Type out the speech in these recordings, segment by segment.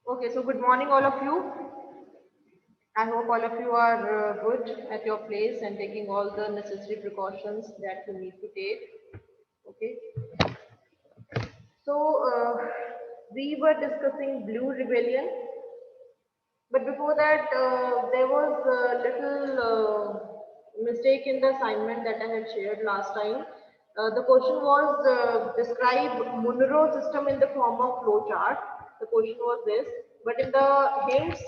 Okay, so good morning, all of you. I hope all of you are good at your place and taking all the necessary precautions that you need to take. Okay, so we were discussing Blue Rebellion, but before that, there was a little mistake in the assignment that I had shared last time. The question was describe Monroe system in the form of flowchart. The question was this, but in the hints,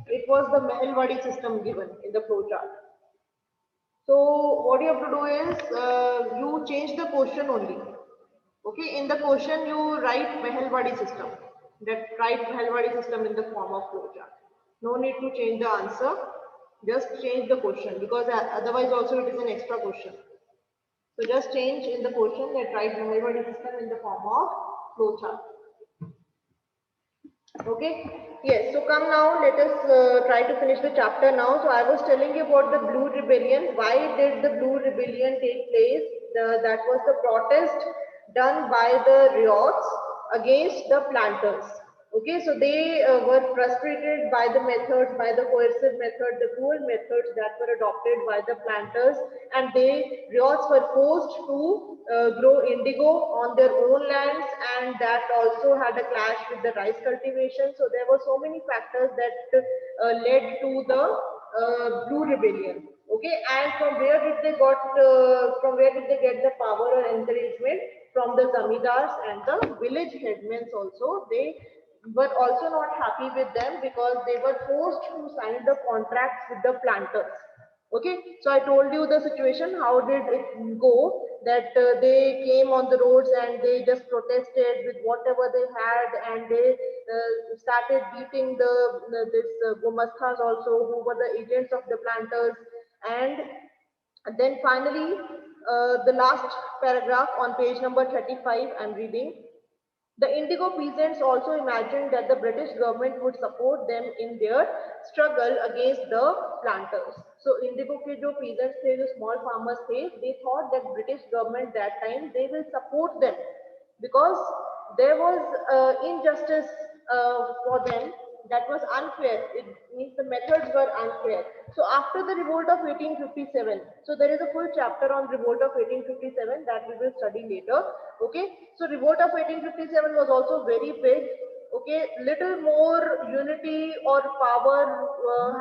it was the Mehelwadi system given in the flowchart. So what you have to do is you change the question only. Okay, in the question you write Mehelwadi system. That write Mehelwadi system in the form of flowchart. No need to change the answer. Just change the question because otherwise also it is an extra question. So just change in the question that write Mehelwadi system in the form of flowchart. Okay, yes, so come now, let us try to finish the chapter now. So I was telling you about the Blue Rebellion. Why did the Blue Rebellion take place? That was the protest done by the riots against the planters. Okay, so they were frustrated by the methods, by the coercive method, the cruel methods that were adopted by the planters, and they riots were forced to grow indigo on their own lands, and that also had a clash with the rice cultivation. So there were so many factors that led to the Blue Rebellion. Okay, and from where did they get the power or encouragement? From the zamidars and the village headmen also. They were also not happy with them because they were forced to sign the contracts with the planters. Okay, so I told you the situation. How did it go? That they came on the roads and they just protested with whatever they had, and they started beating this Gomasthas also, who were the agents of the planters, and then finally the last paragraph on page number 35. I'm reading. The indigo peasants also imagined that the British government would support them in their struggle against the planters. So indigo के जो peasants थे, जो small farmers थे, they thought that British government that time they will support them because there was injustice for them that was unfair. It means the methods were unfair. So after the revolt of 1857, so there is a full chapter on revolt of 1857 that we will study later. Okay, so revolt of 1857 was also very big. Okay, little more unity or power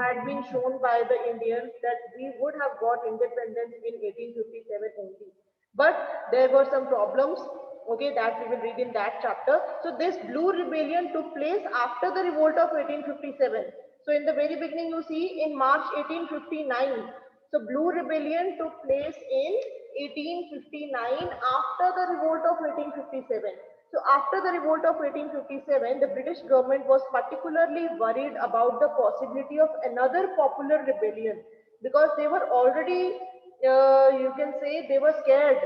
had been shown by the Indians that we would have got independence in 1857 only. But there were some problems, okay, that we will read in that chapter. So this Blue Rebellion took place after the revolt of 1857. So in the very beginning you see in March 1859. So Blue Rebellion took place in 1859 after the revolt of 1857. So after the revolt of 1857, the British government was particularly worried about the possibility of another popular rebellion because they were already, you can say, they were scared.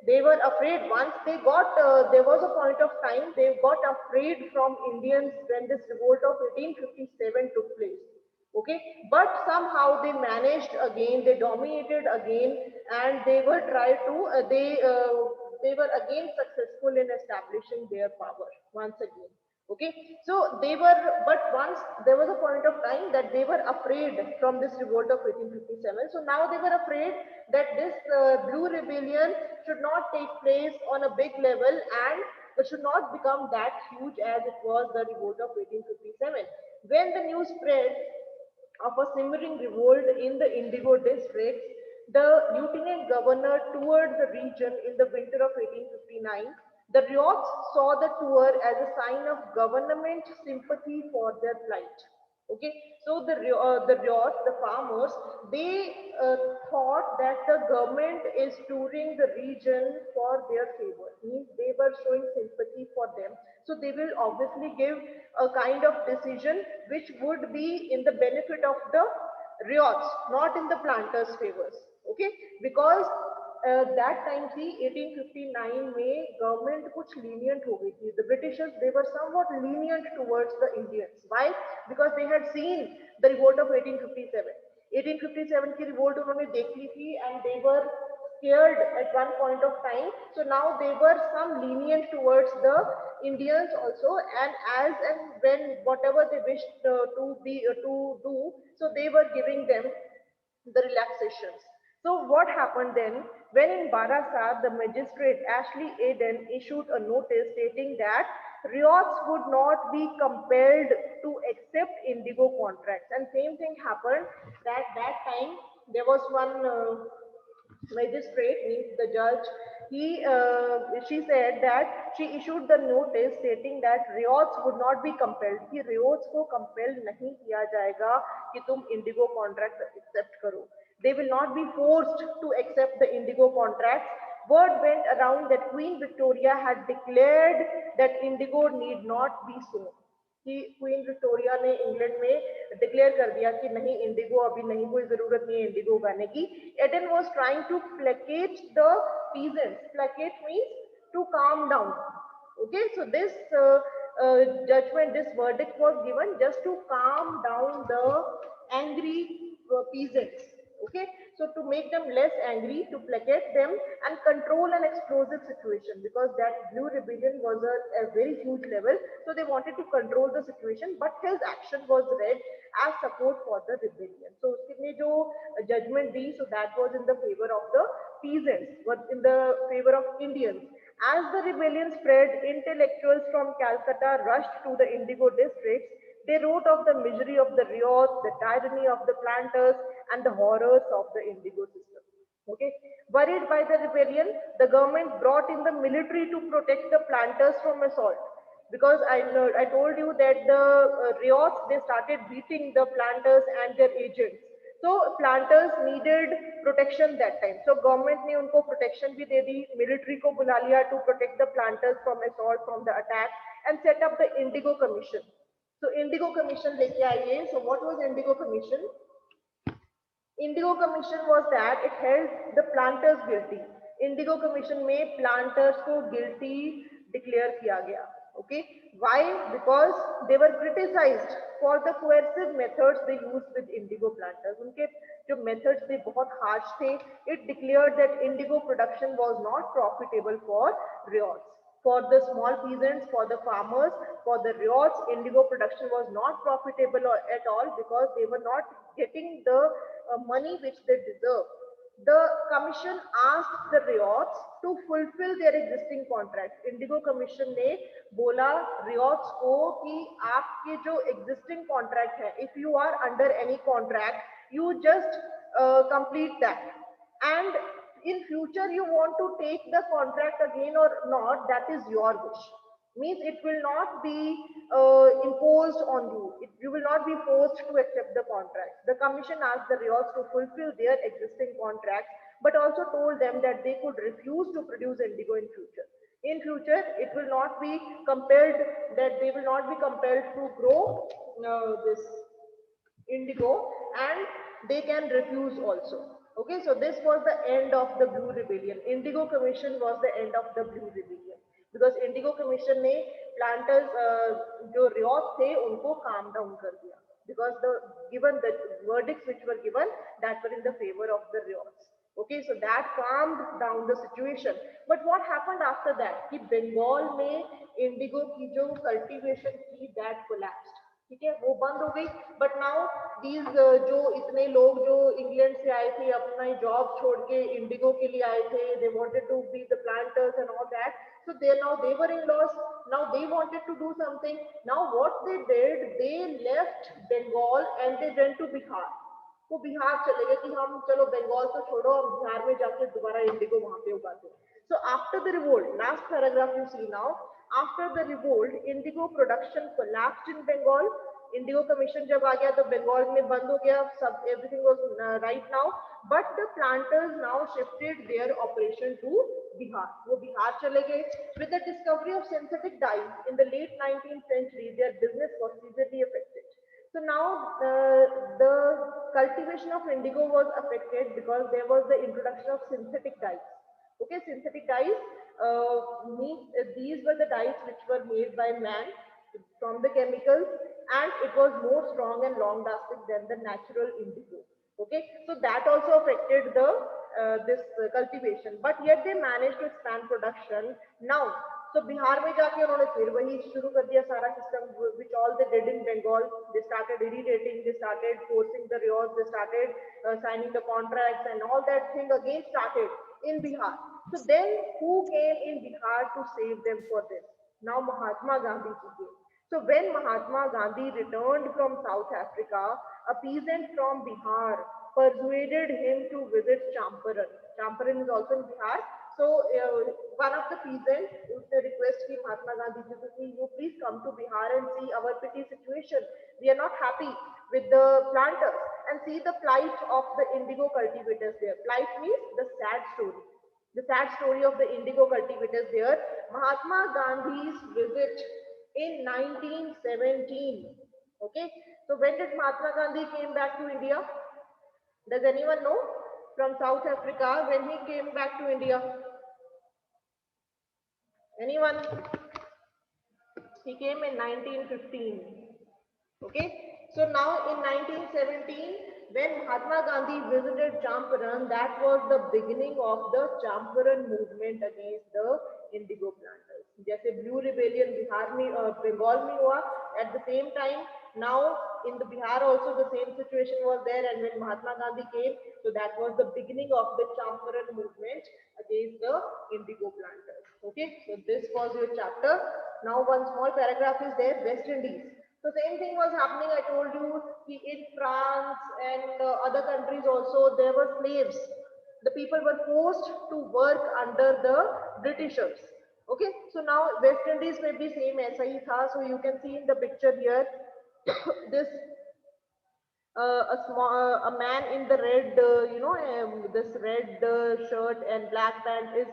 They were afraid. Once they got, there was a point of time they got afraid from Indians when this revolt of 1857 took place. Okay, but somehow they managed again, they dominated again, and they were tried to, they were again successful in establishing their power once again. Okay, so they were, but once there was a point of time that they were afraid from this revolt of 1857. So now they were afraid that this Blue Rebellion should not take place on a big level and it should not become that huge as it was the revolt of 1857. When the news spread of a simmering revolt in the Indigo districts, the lieutenant governor toured the region in the winter of 1859. The riots saw the tour as a sign of government sympathy for their plight. Okay, so the riots, the farmers, they thought that the government is touring the region for their favor. Means they were showing sympathy for them. So they will obviously give a kind of decision which would be in the benefit of the riots, not in the planters' favors. Okay, because that time see 1859 में government कुछ lenient हो गई थी. The Britishers, they were somewhat lenient towards the Indians. Why? Because they had seen the revolt of 1857. 1857 की revolt उन्होंने देख ली थी and they were scared at one point of time. So now they were some lenient towards the Indians also, and as and when whatever they wished to do, so they were giving them the relaxations. So what happened then? When in Barasat, the magistrate Ashley Aden issued a notice stating that riots would not be compelled to accept indigo contracts. And same thing happened that time there was one magistrate, means the judge, she said that she issued the notice stating that riots would not be compelled, कि riots को compel नहीं किया जाएगा कि तुम indigo contract accept करो. They will not be forced to accept the indigo contracts. Word went around that Queen Victoria had declared that indigo need not be sown. कि queen Victoria ने England में declare कर दिया कि नहीं, Indigo अभी नहीं, कोई जरूरत नहीं है इंडिगो उगाने की. Eden was trying to placate the peasants. Placate means to calm down. Okay, so this judgment, this verdict was given just to calm down the angry peasants. Okay, so to make them less angry, to placate them and control an explosive situation, because that blue rebellion was a very huge level, so they wanted to control the situation, but his action was read as support for the rebellion. So उसने जो judgment the, so that was in the favor of the peasants, was in the favor of Indians. As the rebellion spread, intellectuals from Calcutta rushed to the indigo districts. They wrote of the misery of the riots, the tyranny of the planters, and the horrors of the indigo system. Okay, worried by the rebellion, the government brought in the military to protect the planters from assault. Because I told you that the riots, they started beating the planters and their agents. So planters needed protection that time. So government ने उनको protection भी दे दी, military को बुला लिया to protect the planters from assault, from the attack, and set up the Indigo Commission. So Indigo Commission लेके आइए. So what was Indigo Commission? Indigo Commission was that it held the planters guilty. Indigo Commission में planters को guilty declare किया गया. Okay, why? Because they were criticized for the coercive methods they used with indigo planters. उनके जो methods थे बहुत harsh थे. It declared that indigo production was not profitable for riots. For the small peasants, for the farmers, for the riots, indigo production was not profitable at all, because they were not getting the money which they deserve. The commission asked the riots to fulfill their existing contracts. Indigo commission ने बोला riots को कि आपके जो existing contract है, if you are under any contract, you just complete that. And in future you want to take the contract again or not, that is your wish. Means it will not be imposed on you. You will not be forced to accept the contract. The commission asked the riots to fulfill their existing contracts, but also told them that they could refuse to produce indigo in future. In future, it will not be compelled, that they will not be compelled to grow this indigo, and they can refuse also. Okay, so this was the end of the Blue Rebellion. Indigo Commission was the end of the Blue Rebellion, because Indigo Commission ने planters जो riot थे उनको calm down कर दिया, because the verdicts which were given, that were in the favor of the riots. Okay, so that calmed down the situation. But what happened after that? कि Bengal में indigo की जो cultivation थी, that collapsed. ठीक है, वो बंद हो गई. बट नाउ दीज जो इतने लोग जो इंग्लैंड से आए थे, अपना जॉब छोड़ के इंडिगो के लिए आए थे, they wanted to be the planters and all that, so they were in loss. Now they wanted to do something. Now what they did, they left Bengal and they went to Bihar. वो बिहार चले गए कि हम चलो बंगाल तो छोड़ो, हम बिहार में जाके दोबारा इंडिगो वहां पे उगाते हैं. So after the revolt, last paragraph you see now, after the revolt, indigo production collapsed in Bengal. Indigo commission जब आ गया तो बंगाल में बंद हो गया, सब everything was right now. But the planters now shifted their operation to Bihar. वो बिहार चले गए. With the discovery of synthetic dyes in the late 19th century, their business was severely affected. So now the cultivation of indigo was affected because there was the introduction of synthetic dyes. Okay, synthetic dyes these were the dyes which were made by man from the chemicals, and it was more strong and long lasting than the natural indigo. Okay, so that also affected the this cultivation, but yet they managed to expand production. Now So Bihar में जाके उन्होंने फिर वही शुरू कर दिया सारा system, which all they did in Bengal. They started irritating, they started forcing the riots, they started signing the contracts, and all that thing again started in Bihar. So then who came in Bihar to save them for this? Now Mahatma Gandhi ji came. So when Mahatma Gandhi returned from South Africa, a peasant from Bihar persuaded him to visit Champaran. Champaran is also in Bihar. So one of the peasants used to request Mahatma Gandhi ji to you please come to Bihar and see our petty situation. We are not happy with the planters and see the plight of the indigo cultivators there. Plight means the sad story. The sad story of the indigo cultivators there. Mahatma Gandhi's visit in 1917. Okay, so when did Mahatma Gandhi came back to India? Does anyone know? From South Africa, when he came back to India? Anyone? He came in 1915. Okay, so now in 1917, when Mahatma Gandhi visited Champaran, that was the beginning of the Champaran movement against the indigo planters. जैसे blue rebellion Bihar में बंगाल में हुआ, at the same time now in the Bihar also the same situation was there, and when Mahatma Gandhi came, so that was the beginning of the Champaran movement against the indigo planters. Okay, so this was your chapter. Now one small paragraph is there, West Indies. So same thing was happening. I told you in France and other countries also there were slaves. The people were forced to work under the Britishers. Okay, so now West Indies may be same aisa hi tha. So you can see in the picture here this a man in the red this red shirt and black pant is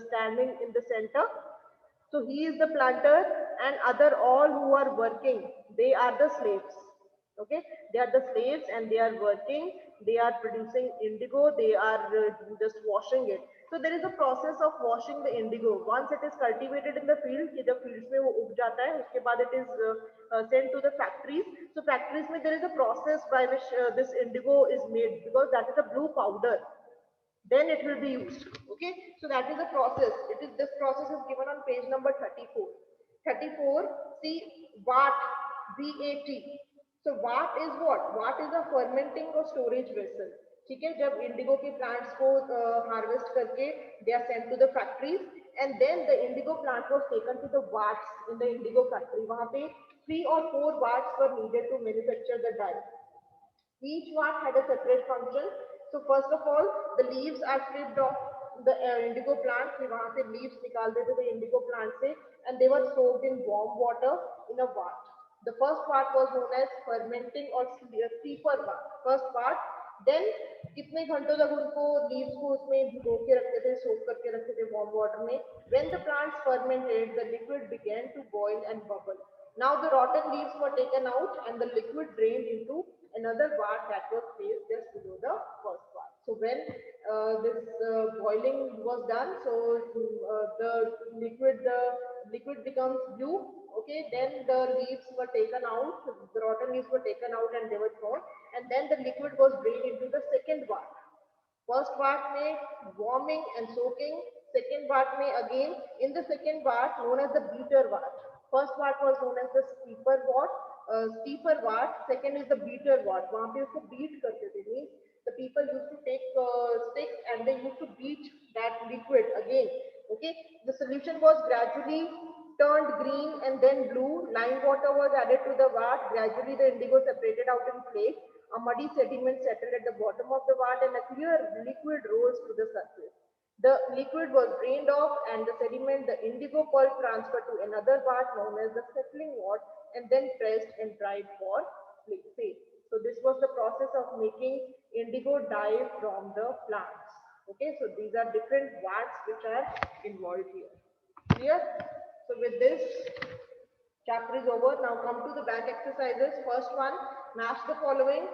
standing in the center. So he is the planter, and other all who are working, they are the slaves. Okay, they are the slaves and they are working, they are producing indigo, they are just washing it. So there is a process of washing the indigo. Once it is cultivated in the field, कि जब fields में वो उग जाता है, उसके बाद it is sent to the factories. So factories में there is a process by which this indigo is made, because that is a blue powder. Then it will be used. Okay, so that is the process. It is, this process is given on page number 34. 34, see vat, VAT. So vat is what? Vat is a fermenting or storage vessel. ठीक है, जब Indigo के plants को harvest करके they are sent to the factories, and then the indigo plant was taken to the vats in the indigo factory. वहाँ पे 3 or 4 vats were needed to manufacture the dye. Each vat had a separate function. So first of all, the leaves are stripped off the indigo plant. फिर वहाँ से leaves निकाल देते थे indigo plant से, and they were soaked in warm water in a vat. The first part was known as fermenting or steeper vat. First part. Then कितने घंटों तक उनको leaves को उसमें भिगो के रखते थे, soak करके रखते थे warm water में. When the plants fermented, the liquid began to boil and bubble. Now the rotten leaves were taken out and the liquid drained into another vat that was placed just below the first vat. So when this boiling was done, so the liquid becomes blue. Okay, then the leaves were taken out, the rotten leaves were taken out and they were thrown, and then the liquid was drained into the second vat. First vat mein warming and soaking, second vat mein again in the second vat known as the beater vat. First vat was known as the steeper vat, second is the beater vat. वहाँ पे उसको beat करते थे, means the people used to take sticks and they used to beat that liquid again. Okay, the solution was gradually turned green and then blue. Lime water was added to the vat. Gradually the indigo separated out in flakes. A muddy sediment settled at the bottom of the vat and a clear liquid rose to the surface. The liquid was drained off and the sediment, the indigo pulp, transferred to another vat known as the settling vat and then pressed and dried for paste. So this was the process of making indigo dye from the plants. Okay, so these are different vats which are involved here. Clear? So with this, chapter is over. Now come to the back exercises. First one, match the following.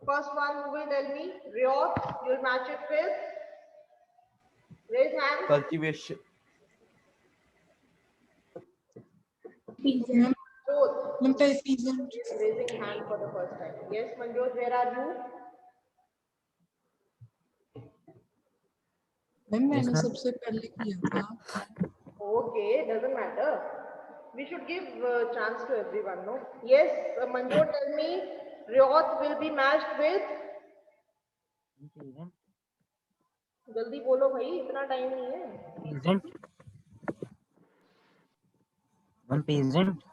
First one, who will tell me? Riot, you'll match it with? Raise hand. Cultivation. Peasant. Both. Peasant. Raising hand for the first time. Yes, Manjot, where are you? Ma'am मैंने सबसे पहले किया था. Okay, doesn't matter. We should give chance to everyone, no? Yes, Manjot, tell me, Ryoth will be matched with. जल्दी बोलो भाई, इतना time नहीं है. Peasant. One peasant.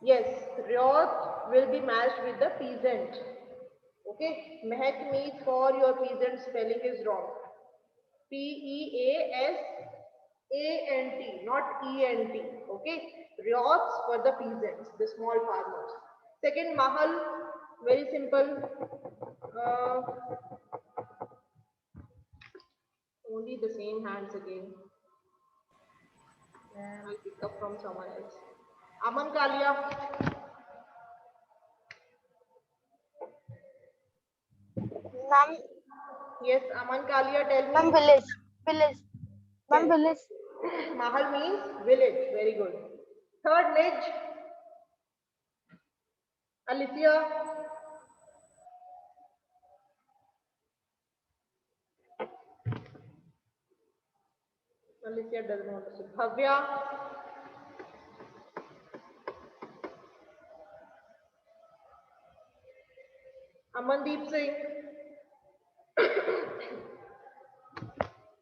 Yes, Ryoth will be matched with the peasant. Okay, Mehak means for your peasant spelling is wrong. Peasant, not ENT. Okay, Ryoths for the peasants, the small farmers. Second, Mahal, very simple. Only the same hands again. I'll pick up from someone else. Aman Kalia. Ma'am, Yes, Aman Kalia, tell me. ma'am, village. Ma'am, Yes. village. Mahal means village. Very good. Third, Nij. Alicia. Alicia doesn't want to say. Bhavya. Amandeep Singh.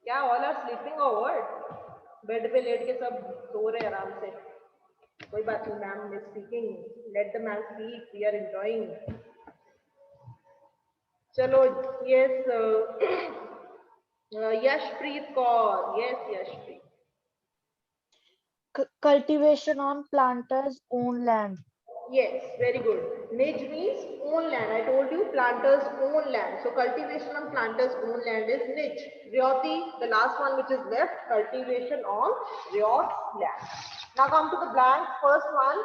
क्या all are sleeping or what? Bed पे late के सब सो रहे आराम से. कोई बात नहीं, ma'am is speaking. Let the man speak. We are enjoying. चलो, yes. Yashpreet Kaur. Yes, Yashpreet. Cultivation on planters' own land. Yes, very good. Nij means own land. I told you planters own land. So cultivation on planters own land is Nij. Ryoti, the last one which is left, cultivation on Ryot's land. Now come to the blank. First one,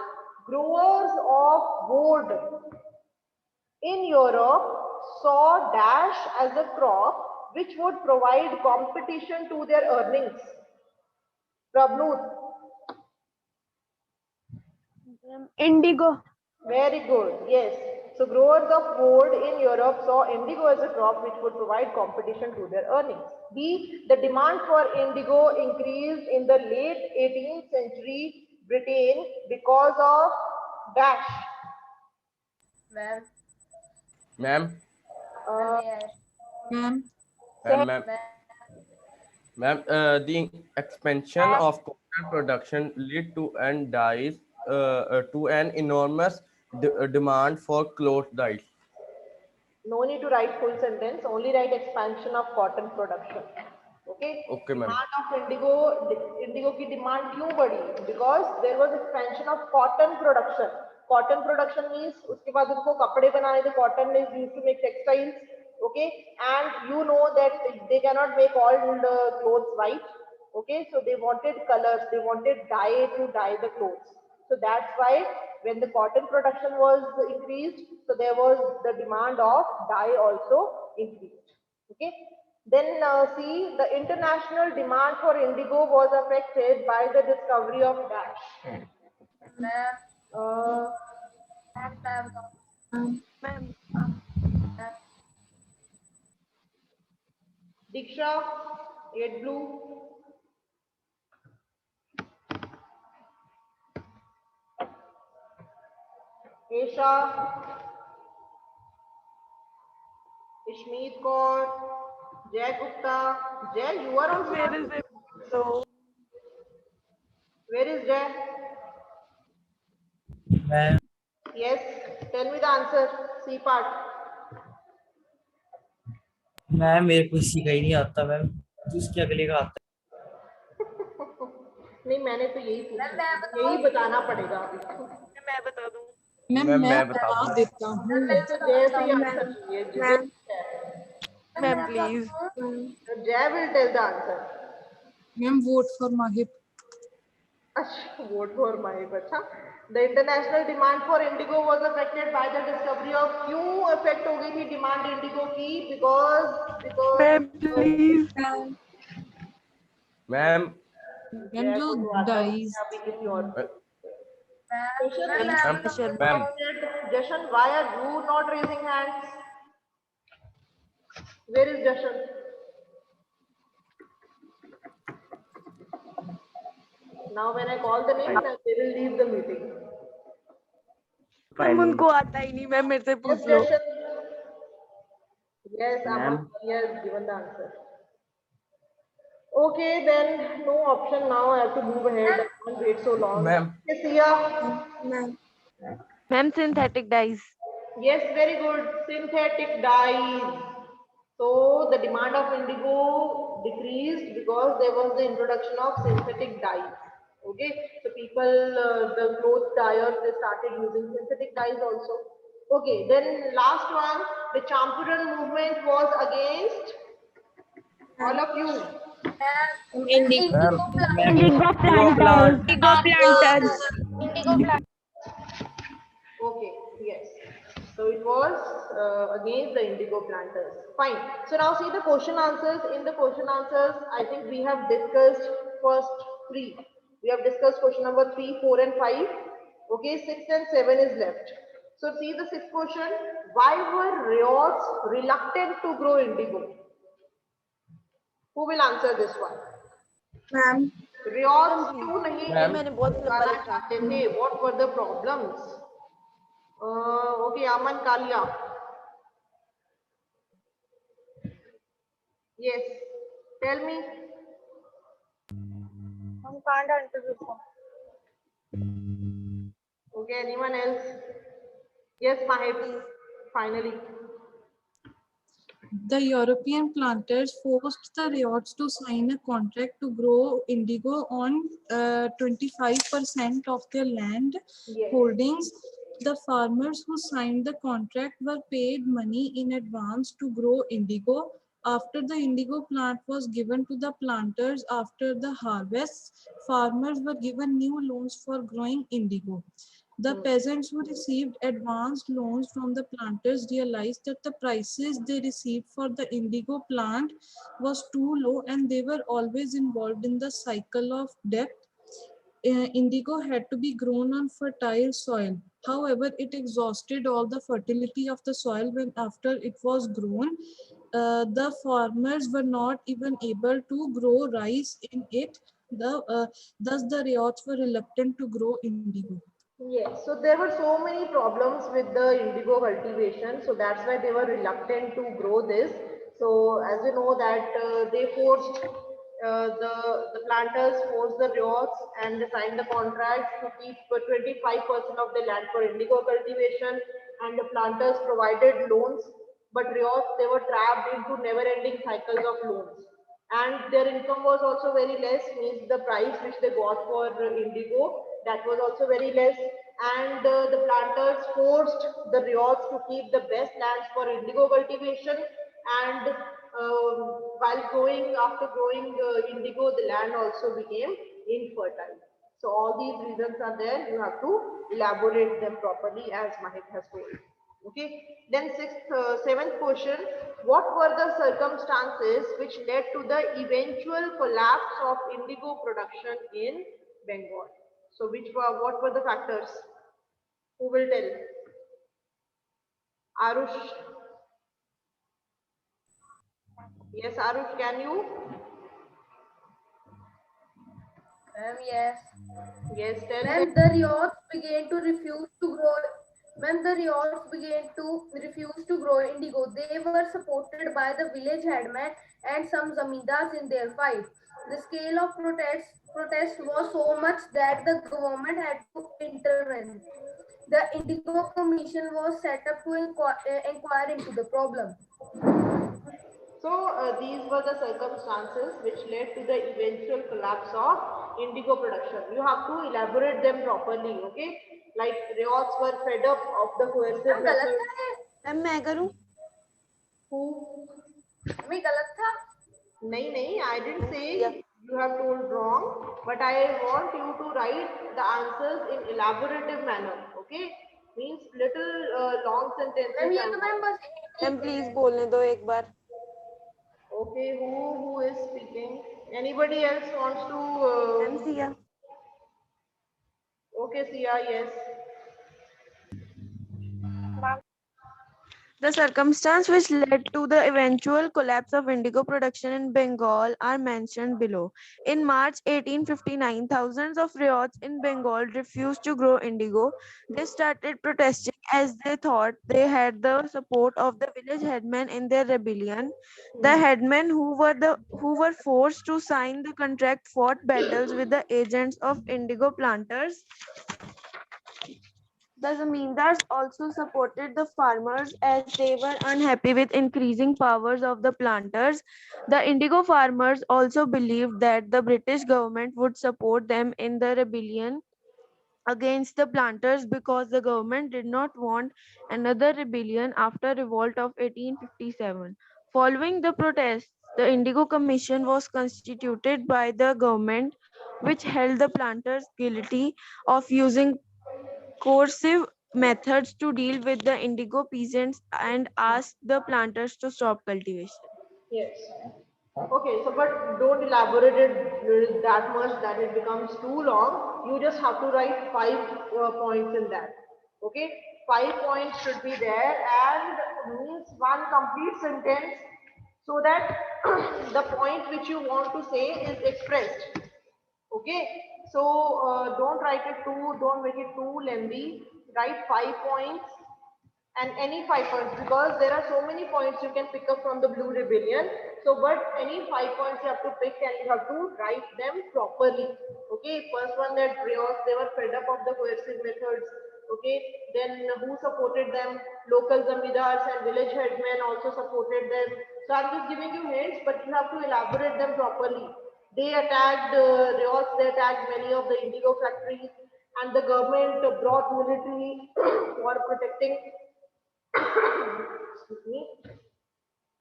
growers of wood in Europe saw dash as a crop which would provide competition to their earnings. Prabnuth. Indigo. Very good. Yes. So growers of wood in Europe saw indigo as a crop which would provide competition to their earnings. B. The demand for indigo increased in the late 18th century Britain because of dash. Ma'am. Ma'am. The expansion of cotton production led to an enormous demand for cloth dyes. No need to write full sentence, only write expansion of cotton production. Okay. Okay, ma'am. Demand of indigo की demand क्यों बढ़ी? Because there was expansion of cotton production. Cotton production means उसके बाद उनको कपड़े बनाने थे. Cotton is used to make textiles. Okay, and you know that they cannot make all the clothes white. Okay, so they wanted colors. They wanted dye to dye the clothes. So that's why when the cotton production was increased, so there was the demand of dye also increased. Okay. Then see, the international demand for indigo was affected by the discovery of dash. Diksha, 8 blue. Esha, Ishmeet Kaur, Jay Gupta. Jay, you are on. Where is it? So, Where is Jay? Ma'am. Yes, tell me the answer. C part. Ma'am मेरे को इसी का ही नहीं आता ma'am, उसके अगले का आता नहीं, मैंने तो यही पूछा, यही बताना पड़ेगा अभी. मैं बता दूं. मैं बता देता हूँ. जैसे ही आंसर चाहिए. Ma'am, please. Jay will tell the answer. Ma'am vote for Mahip. Vote for Mahip. अच्छा. The international demand for indigo was affected by the discovery of. क्यों affect हो गई थी demand indigo की? Because. Ma'am, please. Ma'am ma'am जो dies. अभी किसी और. Ma'am Jashan, why are you not raising hands? Where is Jashan? Now when I call the name, then they will leave the meeting. Ma'am उनको आता ही नहीं, ma'am मेरे से Yes, पूछ लो। Darshan. Yes, Aman Ma'am. has given the answer. Okay, then no option now. I have to move ahead. I can't wait so long. Ma'am. Yes, Sia. Ma'am synthetic dies. Yes, very good. Synthetic dyes. So the demand of indigo decreased because there was the introduction of synthetic dyes. Okay, so people, the cloth dyers, they started using synthetic dyes also. Okay, then last one, the Champuran movement was against all of you. Indigo planters. plant. Okay, yes. So it was against the indigo planters. Fine. So now see the question answers. In the question answers, I think we have discussed first three. We have discussed question number 3, 4 and 5. Okay, 6 and 7 is left. So see the sixth question. Why were riots reluctant to grow indigo? Who will answer this one? Ma'am. Riots क्यों नहीं Ma'am. मैंने बहुत लंबा लगाना लिखा। चाहते थे? What were the problems? Okay, Aman Kalia. Yes, tell me. I can't answer this one. Okay, anyone else? Yes, Mahib. Finally. The European planters forced the riots to sign a contract to grow indigo on 25% of their land Yes. holdings. The farmers who signed the contract were paid money in advance to grow indigo. After the indigo plant was given to the planters after the harvest, farmers were given new loans for growing indigo. The peasants who received advanced loans from the planters realized that the prices they received for the indigo plant was too low and they were always involved in the cycle of debt. Indigo had to be grown on fertile soil. However, it exhausted all the fertility of the soil when after it was grown. The farmers were not even able to grow rice in it. Thus, the riots were reluctant to grow indigo. Yes, so there were so many problems with the indigo cultivation, so that's why they were reluctant to grow this. So as you know that they forced the planters forced the riots and they signed the contracts to keep 25% of the land for indigo cultivation, and the planters provided loans, but riots they were trapped into never-ending cycles of loans, and their income was also very less, means the price which they got for indigo, that was also very less, and the planters forced the riots to keep the best lands for indigo cultivation, and while growing, after growing indigo, the land also became infertile. So all these reasons are there, you have to elaborate them properly as Mahik has told. Okay, then seventh question, what were the circumstances which led to the eventual collapse of indigo production in Bengal? So what were the factors? Who will tell? Arush. Yes, Arush, can you? Yes. Yes, tell When them. the riots began to refuse to grow, when the riots began to refuse to grow indigo, they were supported by the village headmen and some zamindars in their fight. The scale of protest was so much that the government had to intervene. The Indigo Commission was set up to inquire into the problem. So these were the circumstances which led to the eventual collapse of indigo production. You have to elaborate them properly, okay? Like riots were fed up of the coercive method. Ma'am मैं करूँ? Who? मैं गलत था? नहीं, I didn't say you have told wrong, but I want you to write the answers in elaborative manner, okay? Means little long sentences. Ma'am ये तो ma'am बस ma'am please बोलने दो एक बार। Okay, who is speaking? Anybody else wants to? Ma'am Siya. Okay, Sia, yes. The circumstance which led to the eventual collapse of indigo production in Bengal are mentioned below. In March 1859, thousands of ryots in Bengal refused to grow indigo. They started protesting as they thought they had the support of the village headmen in their rebellion. The headmen who were forced to sign the contract fought battles with the agents of indigo planters. The zamindars also supported the farmers as they were unhappy with increasing powers of the planters. The indigo farmers also believed that the British government would support them in the rebellion against the planters because the government did not want another rebellion after revolt of 1857. Following the protests, the Indigo Commission was constituted by the government, which held the planters guilty of using coercive methods to deal with the indigo peasants and asked the planters to stop cultivation. Yes. Okay, so but don't elaborate it that much that it becomes too long. You just have to write 5 points in that. Okay, 5 points should be there and means one complete sentence so that the point which you want to say is expressed. Okay, so don't write it too, don't make it too lengthy. Write 5 points and any 5 points because there are so many points you can pick up from the Blue Rebellion. So, but any 5 points you have to pick and you have to write them properly. Okay, first one that Rios, they were fed up of the coercive methods. Okay, then who supported them? Local zamindars and village headmen also supported them. So, I'm just giving you hints, but you have to elaborate them properly. They attacked Rios, they attacked many of the indigo factories, and the government brought military for protecting excuse me,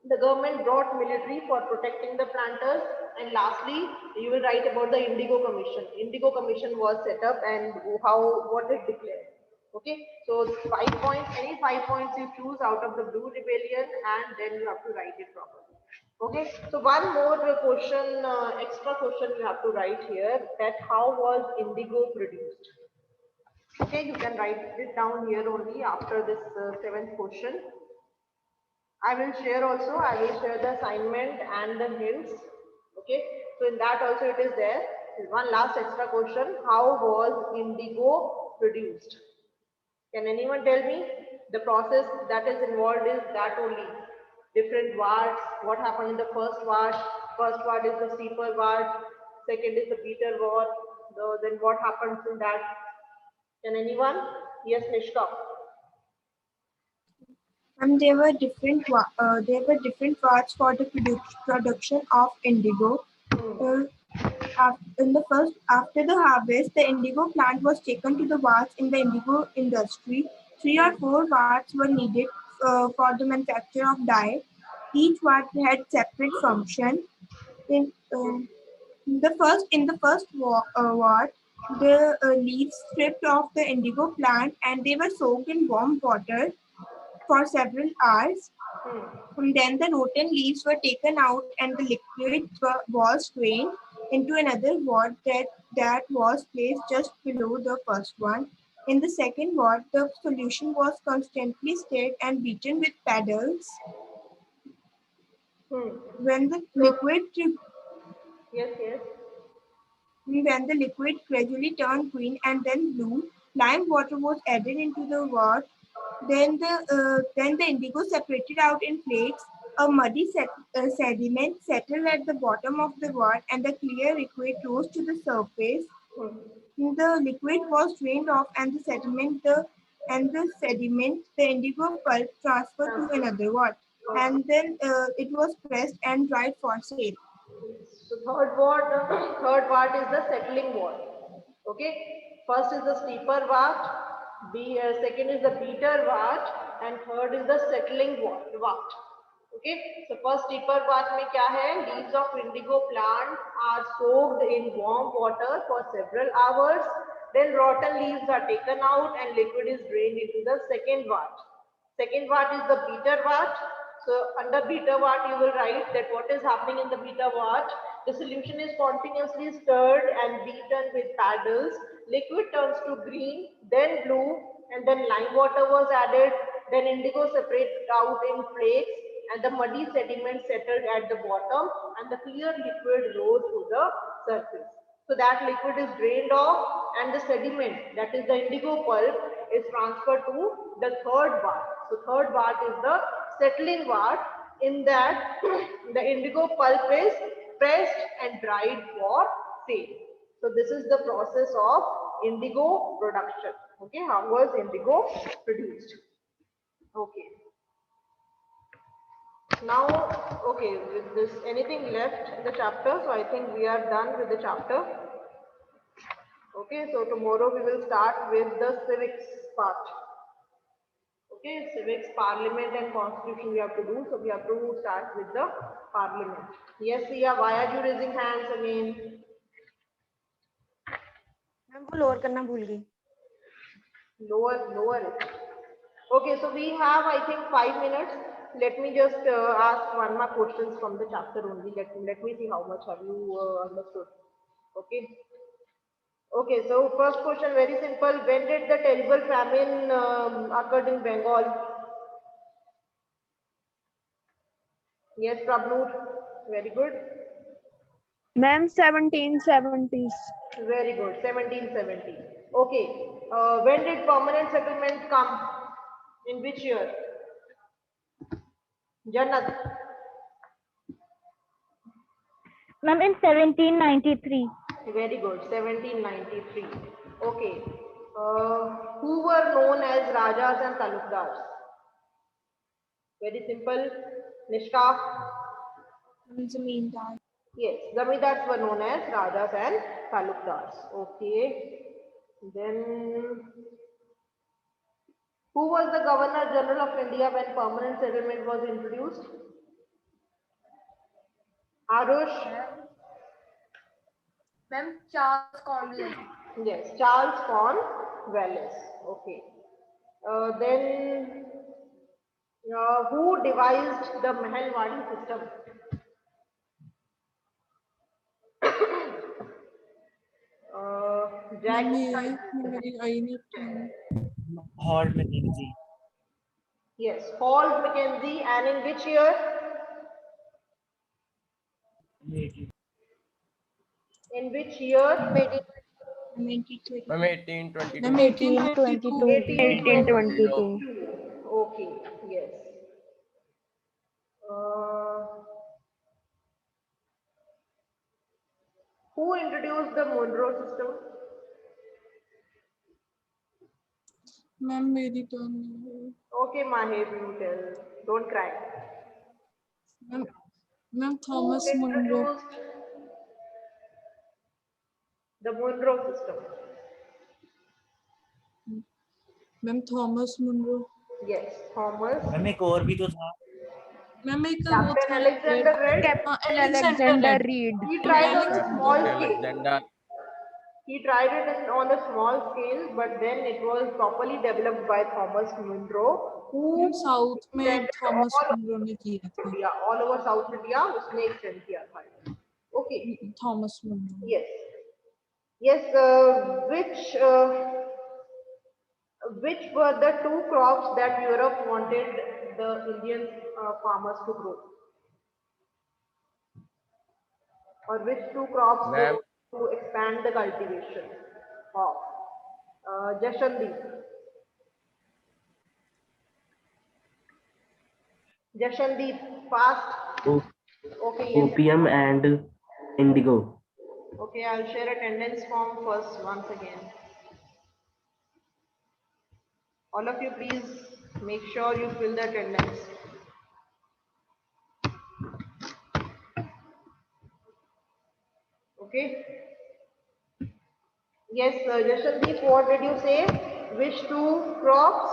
the government brought military for protecting the planters. And lastly, you will write about the Indigo Commission. Indigo Commission was set up and how what it declared. Okay, so 5 points, any 5 points you choose out of the Blue Rebellion, and then you have to write it properly. Okay, so one more question, extra question you have to write here, that how was indigo produced? Okay, you can write it down here only after this seventh question. I will share also, I will share the assignment and the hints. Okay, so in that also it is there. One last extra question, how was indigo produced? Can anyone tell me? The process that is involved is that only. Different wards, what happened in the first ward? First ward is the steeper ward, second is the beater ward. Then what happens in that? Can anyone? Yes, Nishka. There were different parts for the production of indigo. In the first, after the harvest, the indigo plant was taken to the wards in the indigo industry. 3 or 4 wards were needed for the manufacture of dye. Each ward had separate function. In ward, the leaves stripped off the indigo plant and they were soaked in warm water for several hours. And then the rotten leaves were taken out and the liquid was strained into another ward that was placed just below the first one. In the second ward, the solution was constantly stirred and beaten with paddles. When the liquid Yes. When the liquid gradually turned green and then blue, lime water was added into the wort. Then the indigo separated out in flakes. A muddy sediment settled at the bottom of the wort, and the clear liquid rose to the surface. The liquid was drained off, and the sediment, the indigo pulp transferred to another wort, and then it was pressed and dried for sale. So third part is the settling wort. Okay, first is the steeper wort, second is the beater wort, and third is the settling wort. Okay, so first steeper wort में क्या है? Leaves of indigo plant are soaked in warm water for several hours. Then rotten leaves are taken out and liquid is drained into the second wort. Second wort is the beater wort. So under beater wort, you will write that what is happening in the beater wort. The solution is continuously stirred and beaten with paddles. Liquid turns to green, then blue, and then lime water was added. Then indigo separated out in flakes and the muddy sediment settled at the bottom and the clear liquid rose to the surface. So that liquid is drained off and the sediment, that is the indigo pulp, is transferred to the third vat. So third vat is the settling vat. In that the indigo pulp is pressed and dried for sale. So this is the process of indigo production. Okay, how was indigo produced? Okay. Now, okay, with this, anything left in the chapter? So I think we are done with the chapter. Okay, so tomorrow we will start with the civics part. Okay, civics, parliament and constitution we have to do. So we have to start with the parliament. Yes, Sia, why are you raising hands again? Ma'am वो lower करना भूल गई. Lower it. Okay, so we have, I think, 5 minutes. Let me just ask one more questions from the chapter only. Let me see how much have you understood. Okay. Okay, so first question, very simple. When did the terrible famine occurred in Bengal? Yes, Prabhu. Very good. Ma'am, 1770s. Very good. 1770. Okay. When did permanent settlement come? In which year? Jannat. Ma'am, in 1793. Very good. 1793. Okay. Who were known as Rajas and Talukdars? Very simple. Nishka. Zamindar. Yes, Zamindars were known as Rajas and Talukdars. Okay. Then, who was the Governor General of India when permanent settlement was introduced? Arush? Ma'am, Charles Cornwallis. Yes, Charles Cornwallis. Okay. Then, who devised the Mahalwadi system? Jack. Ma'am ये मेरी आई नहीं थी. Hall Mackenzie. Yes, Hall Mackenzie. And in which year? In which year? 92. Ma'am, 1822. Ma'am 1822. 1822. Okay, yes. Who introduced the Monroe system? Ma'am मेरी turn नहीं है. Okay, Mahir, you tell. Don't cry. Ma'am Thomas Who Munro. introduced the Monroe system? Ma'am Thomas Munro. Yes, Thomas. मैम एक और भी तो था. Ma'am एक वो Captain था Alexander Red. Captain Alexander Reed. He tried on a small scale. Alexander. He tried it on a small scale, but then it was properly developed by Thomas Monroe, who ma'am south में extended Thomas all Munro ने किया था. India, all over South India, उसने extend किया था. Okay. Thomas Munro. Yes. Yes. Which were the two crops that Europe wanted the Indian farmers to grow? Or which two crops they Ma'am. want to expand the cultivation of? Jashandeep. Jashandeep, fast. Okay, yes. Opium and indigo. Okay, I'll share attendance form first once again. All of you, please make sure you fill the attendance. Okay. Yes, Jashandeep, what did you say? Which two crops?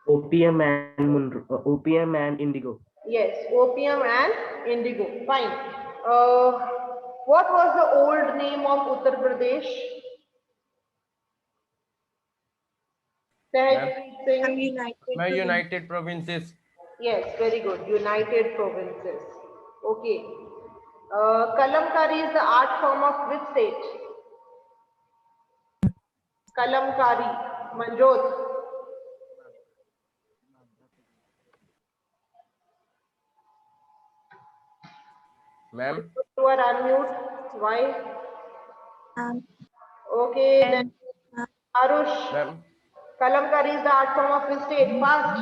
Opium and indigo. Yes, opium and indigo. Fine. What was the old name of Uttar Pradesh? Sahajpreet Singh. United Provinces. Yes, very good. United Provinces. Okay. Kalamkari is the art form of which state? Kalamkari. Manjot. Ma'am. You are unmute. Why? Okay, then Arush. Ma'am. Kalamkari is the art form of which state? Fast.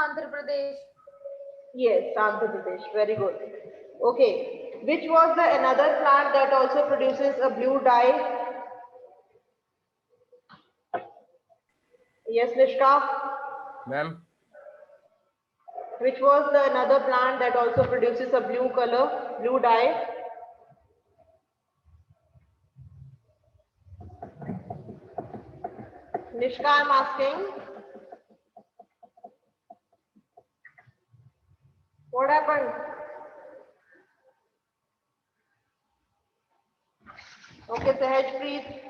Andhra Pradesh. Yes, Andhra Pradesh. Very good. Okay. Which was the another plant that also produces a blue dye? Yes, Nishka. Ma'am. Which was the another plant that also produces a blue color, blue dye? Nishka, I'm asking. What happened? Okay, Sahajpreet.